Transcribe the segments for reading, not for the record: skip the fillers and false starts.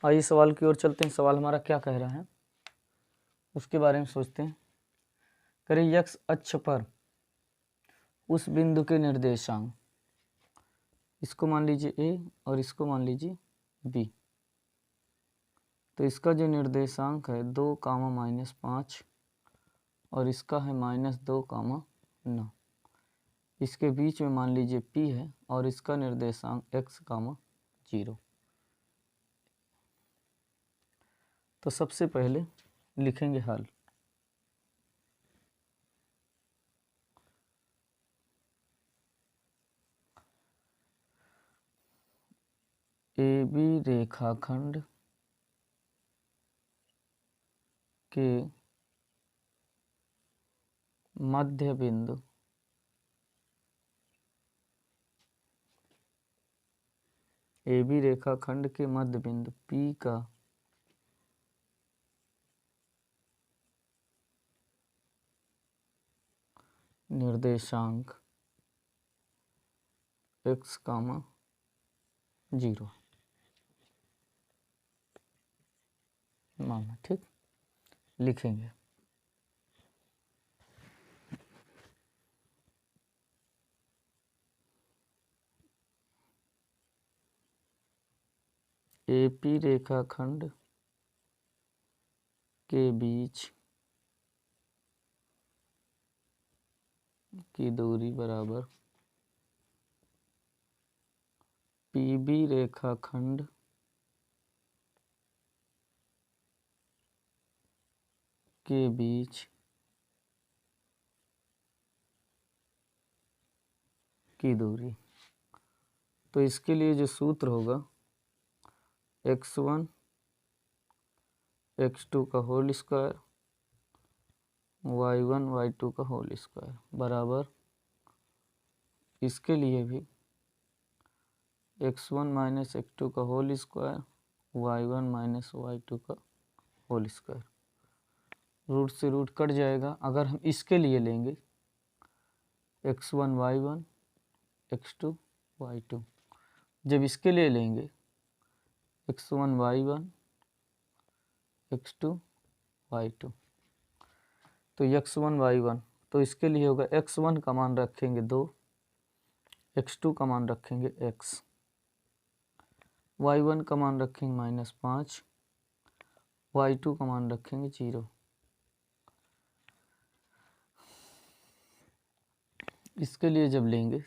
आइए सवाल की ओर चलते हैं। सवाल हमारा क्या कह रहा है उसके बारे में सोचते हैं। करें x अक्ष पर उस बिंदु के निर्देशांक, इसको मान लीजिए a और इसको मान लीजिए b। तो इसका जो निर्देशांक है 2, -5 और इसका है -2, 9। इसके बीच में मान लीजिए p है और इसका निर्देशांक x, 0। तो सबसे पहले लिखेंगे हल। AB रेखाखंड के मध्य बिंदु AB रेखाखंड के मध्य बिंदु P का निर्देशांक x, 0 माना। ठीक, लिखेंगे। AP रेखाखंड के बीच की दूरी बराबर PB रेखाखंड के बीच की दूरी। तो इसके लिए जो सूत्र होगा x1 x2 का होल स्क्वायर y1 y2 का होल स्क्वायर बराबर, इसके लिए भी x1 - x2 का होल स्क्वायर y1 - y2 का होल स्क्वायर। रूट से रूट कट जाएगा। अगर हम इसके लिए लेंगे x1 y1 x2 y2, जब इसके लिए लेंगे x1 y1 x2 y2, तो x1 y1, तो इसके लिए होगा x1 का मान रखेंगे 2, x2 का मान रखेंगे x, y1 का मान रखेंगे -5, y2 का मान रखेंगे 0। इसके लिए जब लेंगे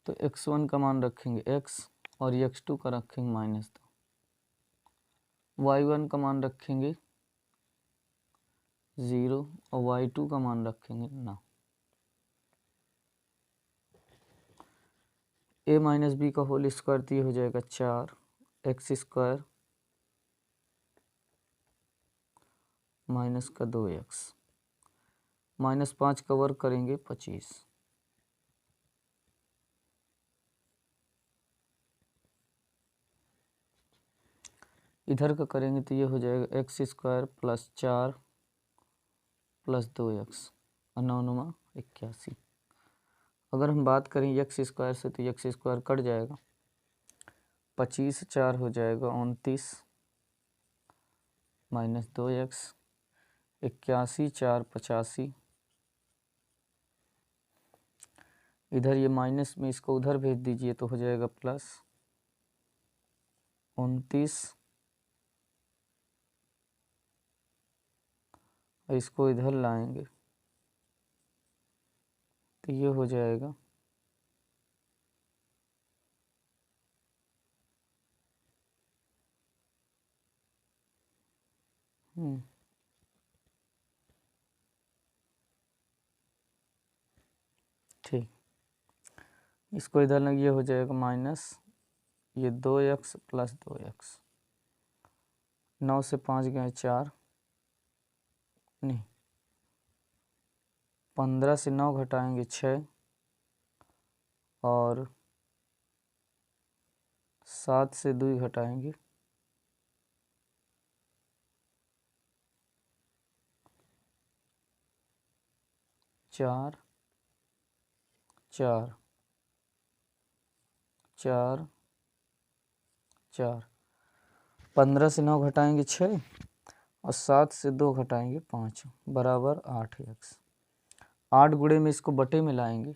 तो x1 का मान रखेंगे x और x2 का रखेंगे -2, y1 का मान रखेंगे 0 और y2 का मान रखेंगे 9। a - b का होल स्क्वायर तो ये हो जाएगा 4x स्क्वायर माइनस का 2x, -5 का वर्ग करेंगे 25। इधर का करेंगे तो ये हो जाएगा x square plus 4 plus 2x और 9 × 81। अगर हम बात करें x स्क्वायर से तो x स्क्वायर कट जाएगा, 25 4 हो जाएगा 29 माइनस 2x, 81 4 85। इधर ये माइनस में इसको उधर भेज दीजिए तो हो जाएगा प्लस 29, और इसको इधर लाएंगे तो ये हो जाएगा ठीक, इसको इधर लग, ये हो जाएगा माइनस ये 2x प्लस 2x, 9 से 5 गए 4, नहीं 15 से 9 घटाएंगे 6 और 7 से 2 घटाएंगे 4 4 4 4, 15 से 9 घटाएंगे 6 और 7 से 2 घटाएंगे 5 बराबर 8x। 8 गुणे में इसको बटे में लाएंगे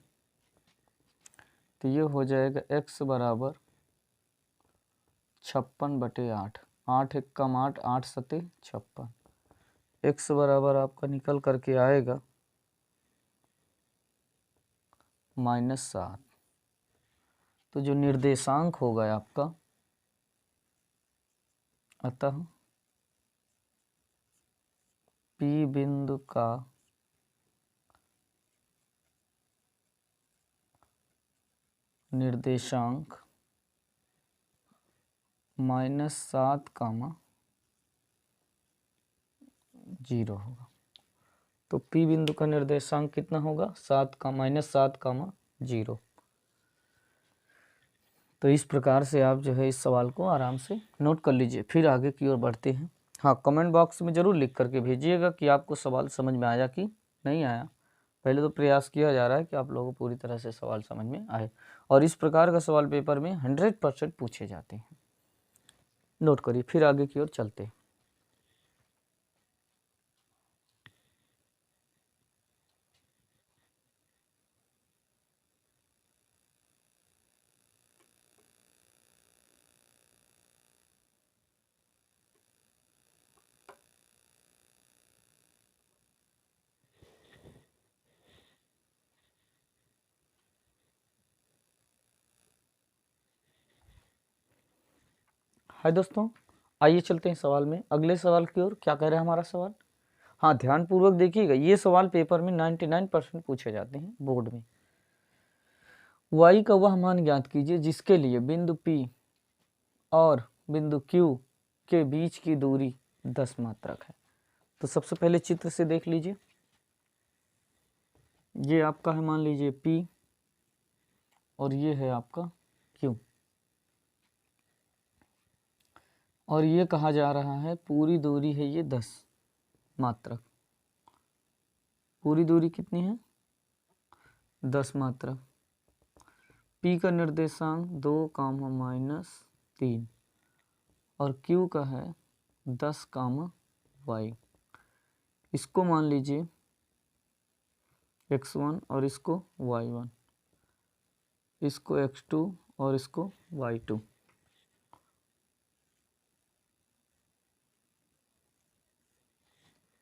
तो ये हो जाएगा x बराबर 56/8। 8 एक कम 8, 8 सते 56। x बराबर आपका निकल करके आएगा -7। तो जो निर्देशांक होगा आपका, अतः P बिंदु का निर्देशांक -7, 0 होगा। तो P बिंदु का निर्देशांक कितना होगा? -7, 0। तो इस प्रकार से आप जो है इस सवाल को आराम से नोट कर लीजिए। फिर आगे की ओर बढ़ते हैं। हाँ, कमेंट बॉक्स में ज़रूर लिख करके भेजिएगा कि आपको सवाल समझ में आया कि नहीं आया। पहले तो प्रयास किया जा रहा है कि आप लोगों को पूरी तरह से सवाल समझ में आए, और इस प्रकार का सवाल पेपर में 100% पूछे जाते हैं। नोट करिए, फिर आगे की ओर चलते हैं। हाय दोस्तों, आइए चलते हैं सवाल में। अगले सवाल की ओर। क्या कह रहा है हमारा सवाल? हाँ, ध्यानपूर्वक देखिएगा, ये सवाल पेपर में 99% पूछे जाते हैं बोर्ड में। y का वह मान ज्ञात कीजिए जिसके लिए बिंदु P और बिंदु Q के बीच की दूरी 10 मात्रक है। तो सबसे पहले चित्र से देख लीजिए। ये आपका है, मान लीजिए P, और ये है आपका Q, और ये कहा जा रहा है पूरी दूरी है ये 10 मात्रक। पूरी दूरी कितनी है? 10 मात्रक। P का निर्देशांक 2, -3 और Q का है 10, y। इसको मान लीजिए x1 और इसको y1, इसको x2 और इसको y2।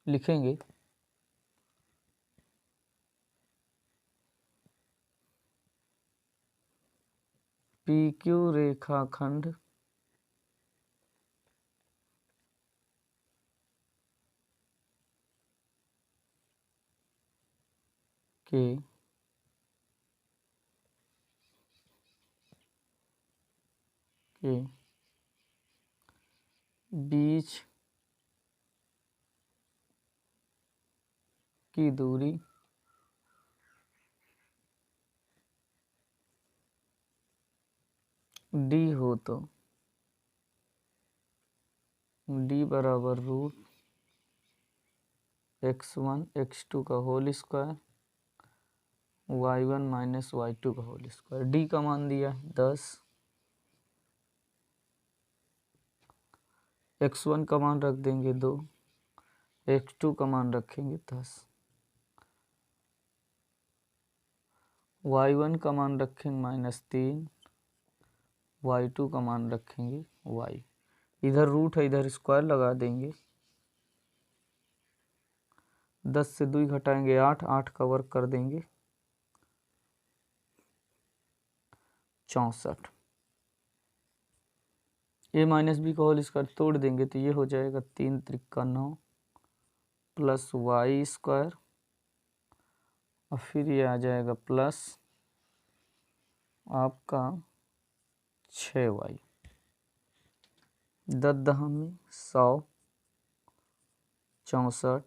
लिखेंगे PQ रेखाखंड के बीच की दूरी d हो तो d बराबर √x1 x2 का होल स्क्वायर y1 - y2 का होल स्क्वायर। d का मान दिया 10, x1 का मान रख देंगे 2, x2 का मान रखेंगे 10, y1 का मान रखेंगे -3, y2 का मान रखेंगे y। इधर रूट है, इधर स्क्वायर लगा देंगे। 10 से 2 घटाएंगे 8, 8 का वर्ग कर देंगे 64। a - b का होल स्क्वायर तोड़ देंगे तो ये हो जाएगा 3 त्रिका 9 प्लस y स्क्वायर, और फिर ये आ जाएगा प्लस आपका 6y। 10 दहा में 100, 64,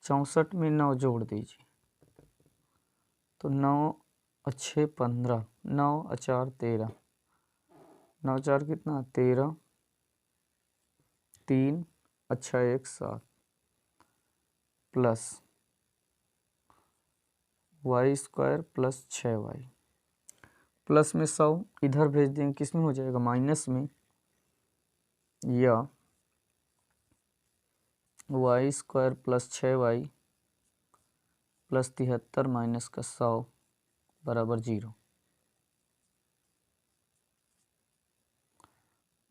64 में 9 जोड़ दीजिए तो 9 और 6 15, 9 और 4 13, 9 4 कितना 13, 3 अच्छा 1 7 plus y square plus 6y plus में 100 इधर भेज देंगे, किस में हो जाएगा, माइनस में, या y square plus 6y plus 73 minus का 100 बराबर 0,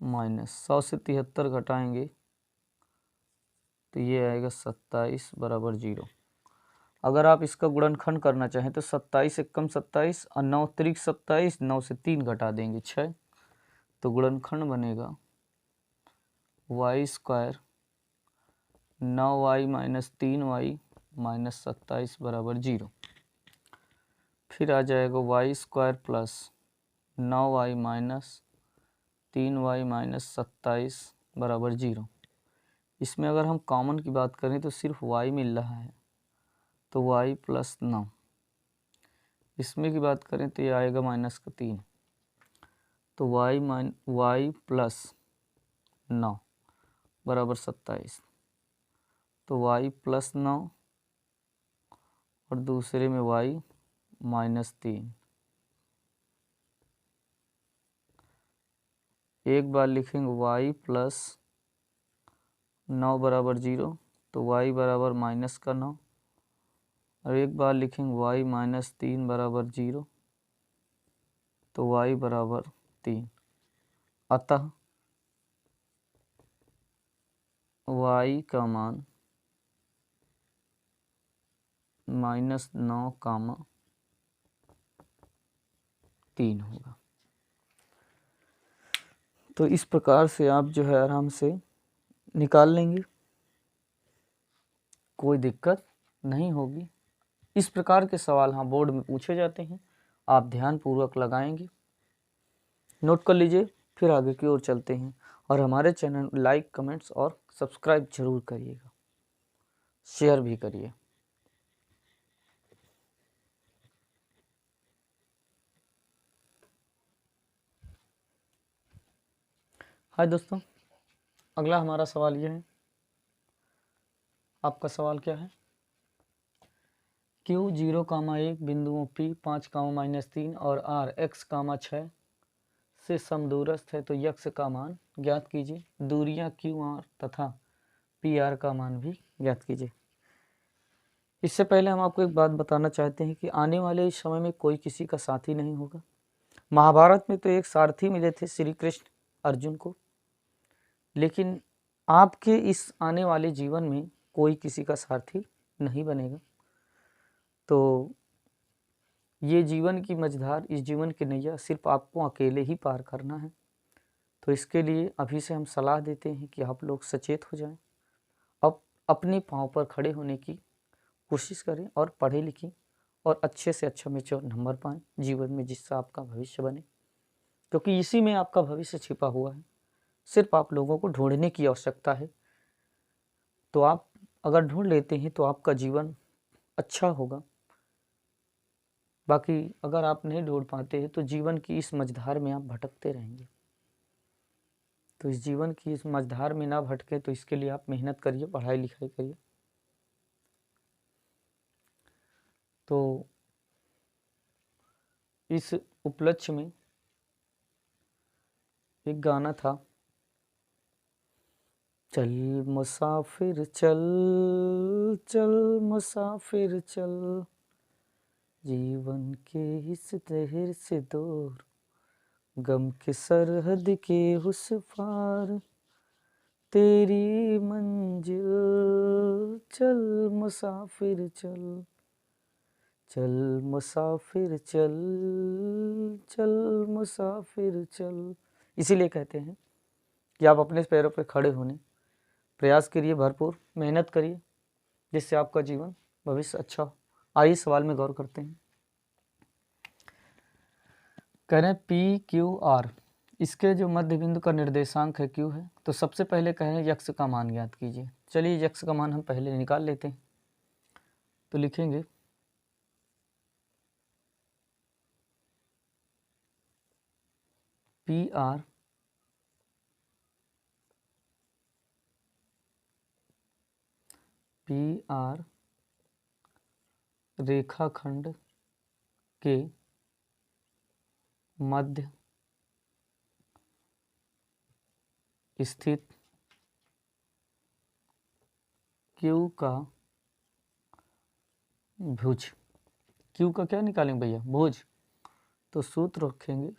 माइनस 100 से 73 घटाएंगे तो ये आएगा 27 बराबर 0। अगर आप इसका गुणनखंड करना चाहें तो 27 से कम 27 और 9 त्रिक 27, 9 से 3 घटा देंगे 6, तो गुणनखंड बनेगा Y square 9y minus 3y minus 27 बराबर 0। फिर आ जाएगा y square plus 9y minus 3y minus 27 बराबर 0। इसमें अगर हम कॉमन की बात करें तो सिर्फ y मिल रहा है, तो y प्लस 9। इसमें की बात करें तो ये आएगा माइनस का 3, तो y प्लस 9 बराबर 27, तो y प्लस 9 और दूसरे में y माइनस 3। एक बार लिखेंगे y प्लस 9 बराबर 0, तो y बराबर माइनस का 9, और एक बार लिखेंगे y माइनस 3 बराबर 0, तो y बराबर 3। अतः y का मान -9, 3 होगा। तो इस प्रकार से आप जो है आराम से निकाल लेंगे, कोई दिक्कत नहीं होगी। इस प्रकार के सवाल हाँ बोर्ड में पूछे जाते हैं, आप ध्यान पूर्वक लगाएंगे, नोट कर लीजिए। फिर आगे की ओर चलते हैं, और हमारे चैनल लाइक, कमेंट्स और सब्सक्राइब जरूर करिएगा, शेयर भी करिए। हाय दोस्तों, अगला हमारा सवाल यह है, आपका सवाल क्या है, Q 0,1 बिंदुओं P 5, -3 और R x, 6 से समदूरस्थ है, तो यक्ष का मान ज्ञात कीजिए। दूरियां QR तथा PR का मान भी ज्ञात कीजिए। इससे पहले हम आपको एक बात बताना चाहते हैं कि आने वाले इस समय में कोई किसी का साथी नहीं होगा। महाभारत में तो एक सारथी मिले थे श्री कृष्ण अर्जुन को, लेकिन आपके इस आने वाले जीवन में कोई किसी का सारथी नहीं बनेगा। तो ये जीवन की मझधार, इस जीवन की नैया सिर्फ आपको अकेले ही पार करना है। तो इसके लिए अभी से हम सलाह देते हैं कि आप लोग सचेत हो जाएं, अब अपने पाँव पर खड़े होने की कोशिश करें और पढ़े लिखें और अच्छे से अच्छा मेच्योर नंबर पाएँ जीवन में, जिससे आपका भविष्य बने, क्योंकि इसी में आपका भविष्य छिपा हुआ है। सिर्फ आप लोगों को ढूंढने की आवश्यकता है। तो आप अगर ढूंढ लेते हैं तो आपका जीवन अच्छा होगा। बाकी अगर आप नहीं ढूंढ पाते हैं तो जीवन की इस मझधार में आप भटकते रहेंगे। तो इस जीवन की इस मझधार में ना भटके, तो इसके लिए आप मेहनत करिए, पढ़ाई लिखाई करिए। तो इस उपलक्ष्य में एक गाना था, चल मुसाफिर चल, चल मुसाफिर चल, जीवन के इस तहर से दूर, गम के सरहद के उस पार, तेरी मंजिल, चल मुसाफिर चल, चल मुसाफिर चल, चल मुसाफिर चल। इसीलिए कहते हैं कि आप अपने पैरों पर खड़े होने प्रयास करिए, भरपूर मेहनत करिए, जिससे आपका जीवन भविष्य अच्छा हो। आइए सवाल में गौर करते हैं। कह रहे हैं PQR, इसके जो मध्य बिंदु का निर्देशांक है Q है, तो सबसे पहले कह रहे हैं यक्ष का मान ज्ञात कीजिए। चलिए यक्ष का मान हम पहले निकाल लेते हैं। तो लिखेंगे PR रेखाखंड के मध्य स्थित क्यू का भुज। क्यू का क्या निकालेंगे भैया? भुज। तो सूत्र रखेंगे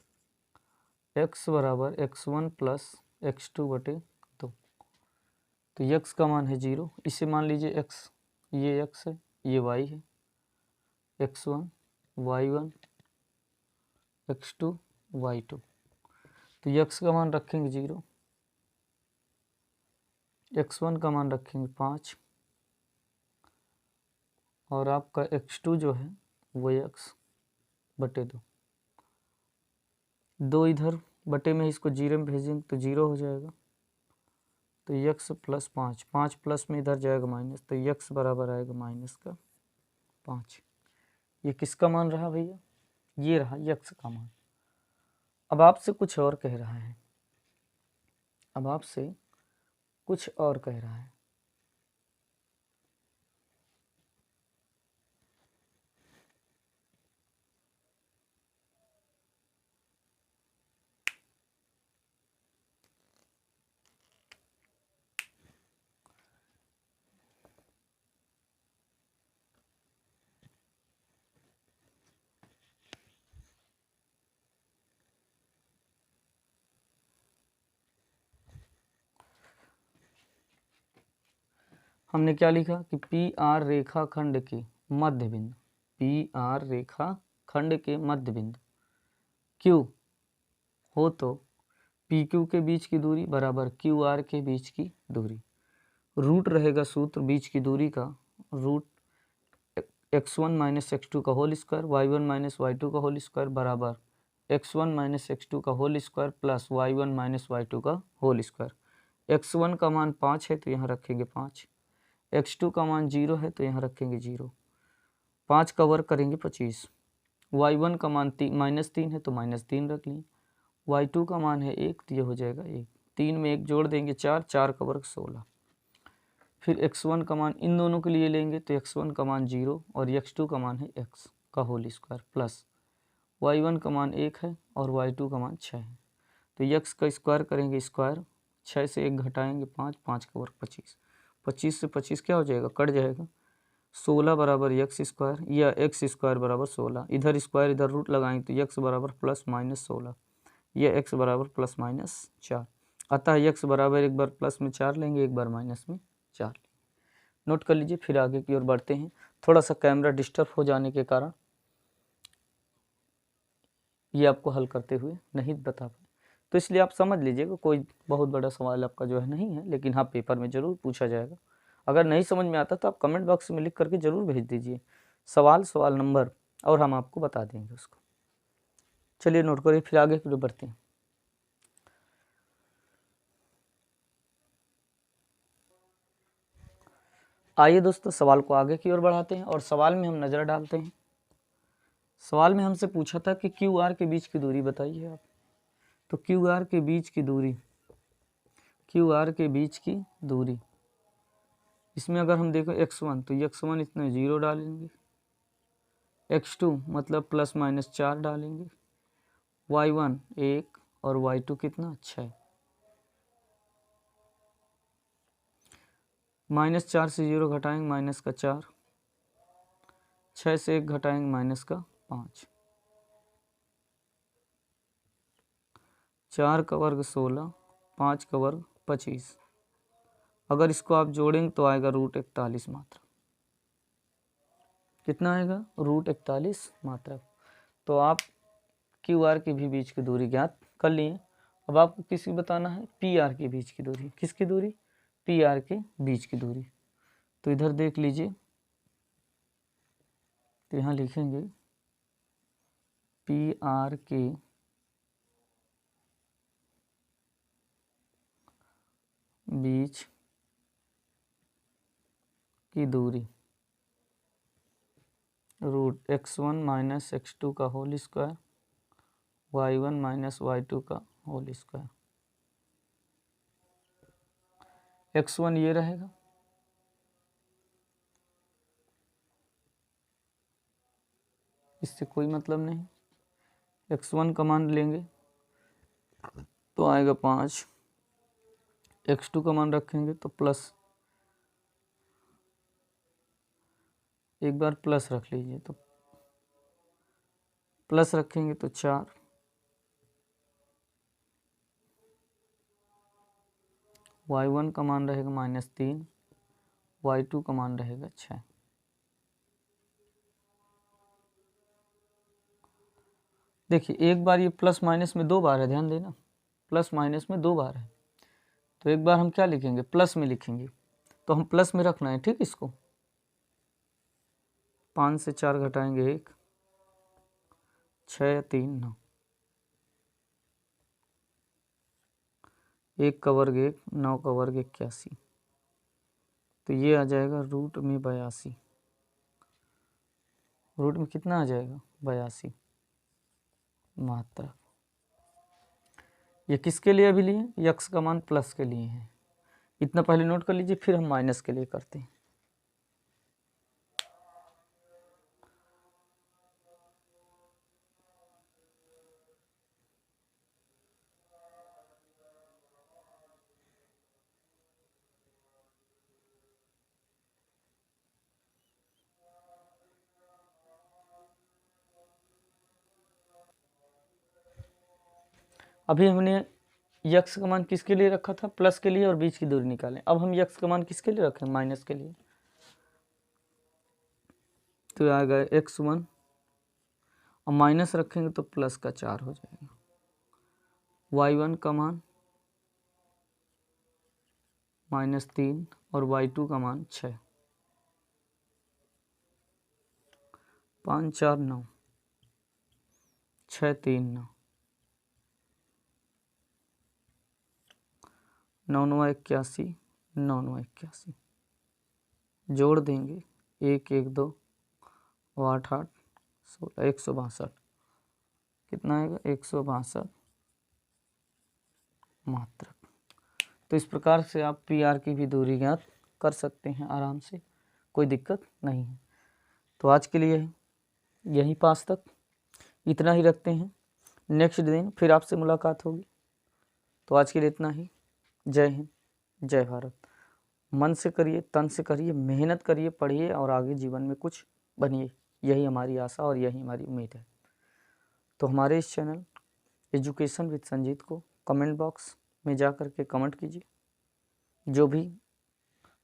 x बराबर x1 प्लस x2 बटे 2। तो x का मान है 0, इसे मान लीजिए x, ये x है, ये y है, x1 y1 x2 y2। तो x का मान रखेंगे 0, x1 का मान रखेंगे 5 और आपका x2 जो है वो x बटे 2। 2 इधर बटे में इसको 0 में भेजेंगे तो 0 हो जाएगा। तो x प्लस 5, 5 प्लस में इधर जाएगा माइनस, तो x बराबर आएगा माइनस का 5। ये किसका मान रहा भैया? ये रहा x का मान। अब आपसे कुछ और कह रहा है, अब आपसे कुछ और कह रहा है। हमने क्या लिखा कि पी आर रेखा खंड के मध्य बिंदु, पी आर रेखा खंड के मध्य बिंदु क्यू हो तो पी क्यू के बीच की दूरी बराबर क्यू आर के बीच की दूरी। रूट रहेगा सूत्र बीच की दूरी का, रूट x1 माइनस x2 का whole square y1 minus y2 का होल स्क्वायर बराबर x1 माइनस x2 का whole square plus y1 minus y2 का होल स्क्वायर। x1 का मान 5 है तो यहाँ रखेंगे 5, x2 का मान 0 है तो यहाँ रखेंगे 0, 5 का वर्ग करेंगे 25, y1 का मान -3 है तो -3 रख लें, y2 का मान है 1 तो ये हो जाएगा 1, 3 में 1 जोड़ देंगे 4, 4 का वर्ग 16। फिर x1 का मान इन दोनों के लिए लेंगे तो x1 का मान 0 और x2 का मान है x का होल स्क्वायर प्लस y1 का मान 1 है और y2 का मान 6 है। तो x का स्क्वायर करेंगे स्क्वायर, 6 से 1 घटाएंगे 5, 5 का वर्ग 25, 25 से 25 क्या हो जाएगा? कट जाएगा। 16 बराबर x स्क्वायर या x स्क्वायर बराबर 16, इधर स्क्वायर इधर रूट लगाएंगे तो x बराबर प्लस माइनस 16, यह x बराबर प्लस माइनस 4। अतः x बराबर एक बार प्लस में 4 लेंगे, एक बार माइनस में 4 लेंगे। नोट कर लीजिए, फिर आगे की ओर बढ़ते हैं। थोड़ा सा कैमरा डिस्टर्ब हो जाने के कारण ये आपको हल करते हुए नहीं बता पाए, तो इसलिए आप समझ लीजिएगा कोई बहुत बड़ा सवाल आपका जो है नहीं है, लेकिन हाँ पेपर में ज़रूर पूछा जाएगा। अगर नहीं समझ में आता तो आप कमेंट बॉक्स में लिख करके ज़रूर भेज दीजिए सवाल नंबर, और हम आपको बता देंगे उसको। चलिए नोट करिए, फिर आगे की ओर बढ़ते हैं। आइए दोस्तों सवाल को आगे की ओर बढ़ाते हैं और सवाल में हम नज़र डालते हैं। सवाल में हमसे पूछा था कि क्यू आर के बीच की दूरी बताइए आप। तो क्यू आर के बीच की दूरी, क्यू आर के बीच की दूरी, इसमें अगर हम देखें x1 तो x1 इतना 0 डालेंगे, x2 मतलब प्लस माइनस 4 डालेंगे, y1 1 और y2 कितना 6, -4 से 0 घटाएंगे माइनस का 4, 6 से 1 घटाएंगे माइनस का 5, 4 का वर्ग 16, 5 का वर्ग 25। अगर इसको आप जोड़ेंगे तो आएगा √41 मात्रा। कितना आएगा? √41 मात्रा। तो आप क्यू आर के भी बीच की दूरी ज्ञात कर लिए। अब आपको किसकी बताना है? पी आर के बीच की दूरी। किसकी दूरी? पी आर के बीच की दूरी। तो इधर देख लीजिए, तो यहाँ लिखेंगे पी आर के बीच की दूरी √x1 माइनस x2 का whole square y1 minus y2 का होल स्क्वायर। x1 ये रहेगा, इससे कोई मतलब नहीं, x1 का मान लेंगे तो आएगा 5, x2 का मान रखेंगे तो प्लस, एक बार प्लस रख लीजिए तो प्लस रखेंगे तो 4, y1 का मान रहेगा -3, y2 का मान रहेगा 6। देखिए एक बार ये प्लस माइनस में 2 बार है, ध्यान देना, प्लस माइनस में 2 बार है, तो एक बार हम क्या लिखेंगे, प्लस में लिखेंगे, तो हम प्लस में रखना है, ठीक। इसको 5 से 4 घटाएंगे 1, 6 3 9, 1 का वर्ग 1, 9 का वर्ग 81, तो ये आ जाएगा रूट में 82। रूट में कितना आ जाएगा, 82 मात्रा। ये किसके लिए अभी लिए, यक्स का मान प्लस के लिए है, इतना पहले नोट कर लीजिए, फिर हम माइनस के लिए करते हैं। अभी हमने यक्स का मान किसके लिए रखा था, प्लस के लिए, और बीच की दूरी निकालें। अब हम यक्स का मान किसके लिए रखें, माइनस के लिए, तो आ गया x1, और माइनस रखेंगे तो प्लस का 4 हो जाएगा। y1 का मान -3 और y2 का मान 6, 5 4 9, 6 3 9, 9 9 81, 9 9 81, जोड़ देंगे 1 1 2 8 8 16, 162, कितना आएगा, 162 मात्रक। तो इस प्रकार से आप पी आर की भी दूरी ज्ञात कर सकते हैं आराम से, कोई दिक्कत नहीं है। तो आज के लिए यहीं पास तक इतना ही रखते हैं, नेक्स्ट दिन फिर आपसे मुलाकात होगी। तो आज के लिए इतना ही। जय हिंद, जय भारत। मन से करिए, तन से करिए, मेहनत करिए, पढ़िए और आगे जीवन में कुछ बनिए, यही हमारी आशा और यही हमारी उम्मीद है। तो हमारे इस चैनल एजुकेशन विद संजीत को कमेंट बॉक्स में जा कर के कमेंट कीजिए, जो भी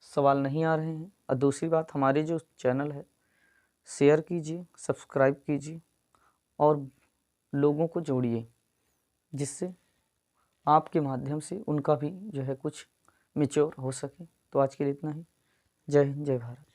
सवाल नहीं आ रहे हैं। और दूसरी बात, हमारे जो चैनल है शेयर कीजिए, सब्सक्राइब कीजिए और लोगों को जोड़िए, जिससे आपके माध्यम से उनका भी जो है कुछ मैच्योर हो सके। तो आज के लिए इतना ही। जय हिंद, जय भारत।